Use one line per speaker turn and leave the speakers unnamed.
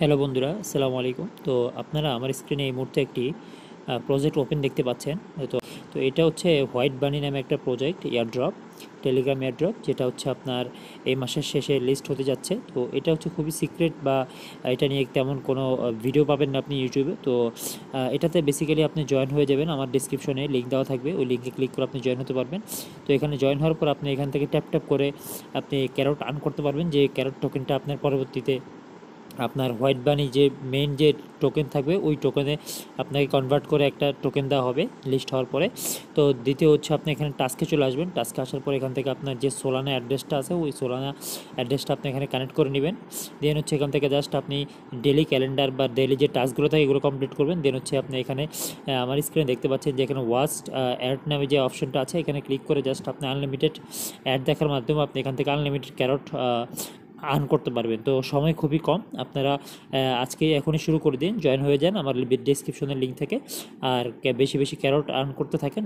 Hello বন্ধুরা, আসসালামু আলাইকুম। তো আপনারা আমার স্ক্রিনে এই মুহূর্তে একটি প্রজেক্ট ওপেন দেখতে পাচ্ছেন। তো তো এটা হচ্ছে হোয়াইট বানি নামে একটা প্রজেক্ট, এয়ারড্রপ, টেলিগ্রাম এয়ারড্রপ, যেটা হচ্ছে আপনার এই মাসের শেষে লিস্ট হতে যাচ্ছে। তো এটা হচ্ছে খুবই সিক্রেট, বা এটা নিয়ে তেমন কোনো ভিডিও পাবেন না আপনি ইউটিউবে। তো এটাতে বেসিক্যালি আপনি জয়েন হয়ে যাবেন, আমার ডিসক্রিপশনে লিঙ্ক দেওয়া থাকবে, ওই লিঙ্কে ক্লিক করে আপনি জয়েন হতে পারবেন। তো এখানে জয়েন হওয়ার পর আপনি এখান থেকে ট্যাপ ট্যাপ করে আপনি ক্যারট আর্ন করতে পারবেন, যে ক্যারট টোকেনটা আপনার পরবর্তীতে আপনার হোয়াইট বানি যে মেইন যে টোকেন থাকবে ওই টোকেনে আপনাকে কনভার্ট করে একটা টোকেন দেওয়া হবে লিস্ট হওয়ার পরে। তো দ্বিতীয় হচ্ছে আপনি এখানে টাস্কে চলে আসবেন। টাস্কে আসার পর এখান থেকে আপনার যে সোলানা অ্যাড্রেসটা আছে ওই সোলানা অ্যাড্রেসটা আপনি এখানে কানেক্ট করে নেবেন। দেন হচ্ছে এখান থেকে জাস্ট আপনি ডেলি ক্যালেন্ডার বা ডেলি যে টাস্কগুলো থাকে এগুলো কমপ্লিট করবেন। দেন হচ্ছে আপনি এখানে আমার স্ক্রিনে দেখতে পাচ্ছেন যে এখানে ওয়াস্ট অ্যাড নামে যে অপশনটা আছে এখানে ক্লিক করে জাস্ট আপনি আনলিমিটেড অ্যাড দেখার মাধ্যমে আপনি এখান থেকে আনলিমিটেড ক্যারট আর্ন করতে পারবেন। তো সময় খুবই কম, আপনারা আজকে এখনই শুরু করে দিন, জয়েন হয়ে যান আমার ডিসক্রিপশনের লিঙ্ক থেকে, আর বেশি বেশি ক্যারট আর্ন করতে থাকেন।